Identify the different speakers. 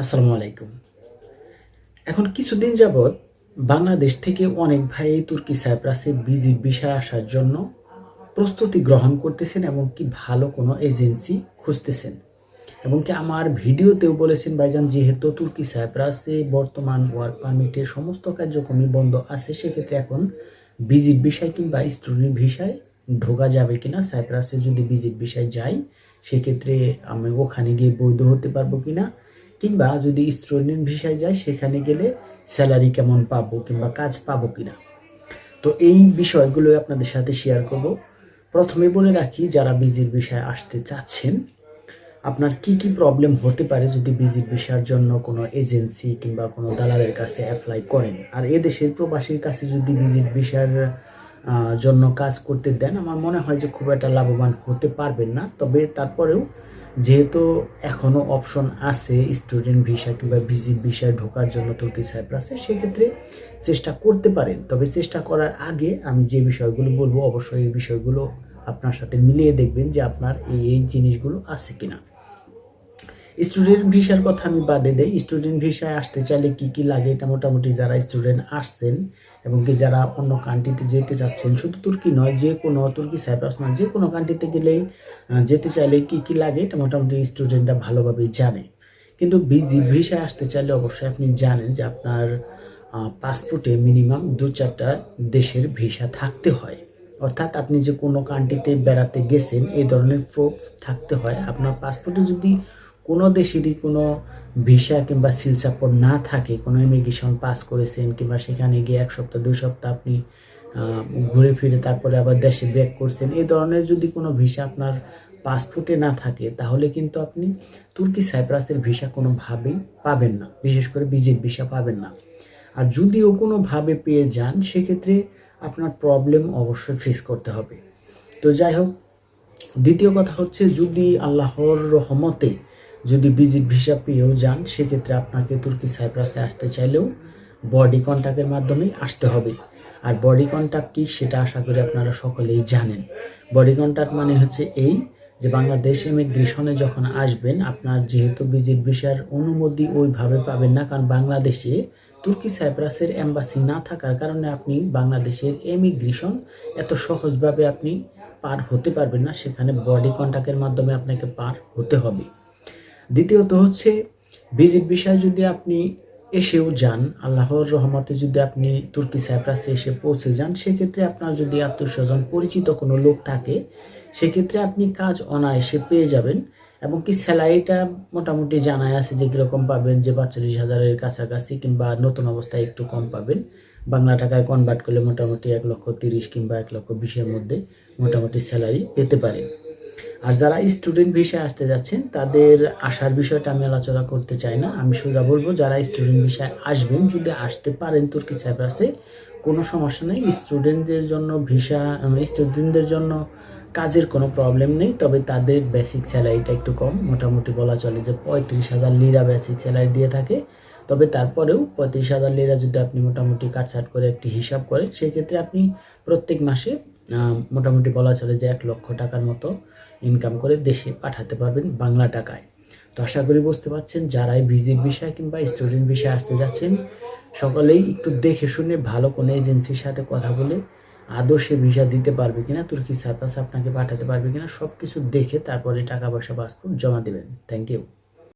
Speaker 1: আসসালামু আলাইকুম। এখন কিছুদিন যাবৎ বাংলাদেশ থেকে অনেক ভাই তুর্কি সাইপ্রাসে ভিজিট ভিসায় আসার জন্য প্রস্তুতি গ্রহণ করতেছেন এবং কি ভালো কোনো এজেন্সি খুঁজতেছেন। এবং কি আমার ভিডিওতেও বলেছেন ভাইজান, যেহেতু তুর্কি সাইপ্রাসে বর্তমান ওয়ার্ক পারমিটের সমস্ত কার্যক্রমই বন্ধ আছে, সেক্ষেত্রে এখন ভিজিট ভিসায় কিংবা স্টুডেন্ট ভিসায় ঢোকা যাবে কিনা, সাইপ্রাসে যদি ভিজিট ভিসায় যাই সেক্ষেত্রে আমি ওখানে গিয়ে বৈধ হতে পারবো কিনা, কিংবা যদি স্টুডেন্ট ভিসায় যাই সেখানে গেলে স্যালারি কেমন পাবো কিংবা কাজ পাবো কিনা। তো এই বিষয়গুলো আপনাদের সাথে শেয়ার করব। প্রথমে বলে রাখি, যারা ভিজিট ভিসায় আসতে চাচ্ছেন, আপনার কি কি প্রবলেম হতে পারে যদি ভিজিট ভিসার জন্য কোনো এজেন্সি কিংবা কোনো দালালের কাছে অ্যাপ্লাই করেন। আর এদেশের প্রবাসীর কাছে যদি ভিজিট ভিসার জন্য কাজ করতে দেন, আমার মনে হয় যে খুব একটা লাভবান হতে পারবেন না। তবে তারপরেও যেহেতু এখনও অপশন আছে স্টুডেন্ট ভিসা কিংবা ভিজিট ভিসায় ঢোকার জন্য তুর্কি সাইপ্রাসে, সেক্ষেত্রে চেষ্টা করতে পারেন। তবে চেষ্টা করার আগে আমি যে বিষয়গুলো বলবো, অবশ্যই এই বিষয়গুলো আপনার সাথে মিলিয়ে দেখবেন যে আপনার এই জিনিসগুলো আছে কিনা। স্টুডেন্ট ভিসার কথা আমি বাদে দেই। স্টুডেন্ট ভিসায় আসতে চাইলে কি কি লাগে, এটা মোটামুটি যারা স্টুডেন্ট আসছেন এবং কি যারা অন্য কান্ট্রিতে যেতে চাচ্ছেন, শুধু তুর্কি নয়, যে কোনো তুর্কি সাইপ্রাস নয়, যে কোনো কান্ট্রিতে গেলেই যেতে চাইলে কি কি লাগে এটা মোটামুটি স্টুডেন্টরা ভালোভাবেই জানে। কিন্তু ভিসায় আসতে চাইলে অবশ্যই আপনি জানেন যে আপনার পাসপোর্টে মিনিমাম 2-4টা দেশের ভিসা থাকতে হয়। অর্থাৎ আপনি যে কোনো কান্ট্রিতে বেড়াতে গেছেন এই ধরনের প্রুফ থাকতে হয়। আপনার পাসপোর্টে যদি কোনো দেশেরই কোনো ভিসা কিংবা সিল সাপোর্ট না থাকে, কোনো ইমিগ্রেশন পাস করেছেন কিংবা সেখানে গিয়ে 1 সপ্তাহ 2 সপ্তাহ আপনি ঘুরে ফিরে তারপরে আবার দেশে ব্যাক করছেন, এই ধরনের যদি কোনো ভিসা আপনার পাসপোর্টে না থাকে, তাহলে কিন্তু আপনি তুর্কি সাইপ্রাসের ভিসা কোনোভাবেই পাবেন না, বিশেষ করে ভিজিট ভিসা পাবেন না। আর যদিও কোনোভাবে পেয়ে যান, সেক্ষেত্রে আপনার প্রবলেম অবশ্যই ফেস করতে হবে। তো যাই হোক, দ্বিতীয় কথা হচ্ছে, যদি আল্লাহর রহমতে যদি ভিজিট ভিসা পেয়েও যান, সেক্ষেত্রে আপনাকে তুর্কি সাইপ্রাসে আসতে চাইলেও বডি কন্ট্যাক্টের মাধ্যমেই আসতে হবে। আর বডি কন্ট্যাক্ট কি সেটা আশা করি আপনারা সকলেই জানেন। বডি কন্ট্যাক্ট মানে হচ্ছে এই যে বাংলাদেশ ইমিগ্রেশনে যখন আসবেন, আপনার যেহেতু ভিজিট ভিসার অনুমতি ওইভাবে পাবেন না, কারণ বাংলাদেশে তুর্কি সাইপ্রাসের এম্বাসি না থাকার কারণে আপনি বাংলাদেশের ইমিগ্রেশন এত সহজভাবে আপনি পার হতে পারবেন না, সেখানে বডি কন্ট্যাক্টের মাধ্যমে আপনাকে পার হতে হবে। দ্বিতীয়ত হচ্ছে, ভিজিট ভিসায় যদি আপনি এসেও যান, আল্লাহর রহমতে যদি আপনি তুর্কি সাইপ্রাসে এসে পৌঁছে যান, সেক্ষেত্রে আপনার যদি আত্মীয়স্বজন পরিচিত কোনো লোক থাকে, সেক্ষেত্রে আপনি কাজ অনায়াসে পেয়ে যাবেন। এবং কি স্যালারিটা মোটামুটি জানাই আছে যে কীরকম পাবেন, যে 45,000-এর কাছাকাছি কিংবা নতুন অবস্থায় একটু কম পাবেন। বাংলা টাকায় কনভার্ট করলে মোটামুটি 1,30,000 কিংবা 1,20,000-এর মধ্যে মোটামুটি স্যালারি পেতে পারেন। আর যারা স্টুডেন্ট ভিসায় আসতে যাচ্ছেন, তাদের আসার বিষয়টা আমি আলোচনা করতে চাই না। আমি সোজা বলবো, যারা স্টুডেন্ট ভিসায় আসবেন, যদি আসতে পারেন তুর্কি সাইপ্রাসে, কোনো সমস্যা নেই। স্টুডেন্টদের জন্য ভিসা, স্টুডেন্টদের জন্য কাজের কোনো প্রবলেম নেই। তবে তাদের বেসিক স্যালারিটা একটু কম, মোটামুটি বলা চলে যে 35,000 লিরা বেসিক স্যালারি দিয়ে থাকে। তবে তারপরেও 35,000 লিরা যদি আপনি মোটামুটি কাটছাট করে একটি হিসাব করেন, সেক্ষেত্রে আপনি প্রত্যেক মাসে মোটামুটি বলা চলে যে 1,00,000 টাকার মতো ইনকাম করে দেশে পাঠাতে পারবেন বাংলা টাকায়। তো আশা করি বুঝতে পারছেন, যারাই ভিজিট ভিসা কিংবা স্টুডেন্ট ভিসা আসতে যাচ্ছেন, সকলেই একটু দেখে শুনে ভালো কোনো এজেন্সির সাথে কথা বলে আদৌ সে ভিসা দিতে পারবে কিনা, তুর্কি সাইপ্রাস আপনাকে পাঠাতে পারবে কিনা, সব কিছু দেখে তারপরে টাকা পয়সা পাসপোর্ট জমা দেবেন। Thank you.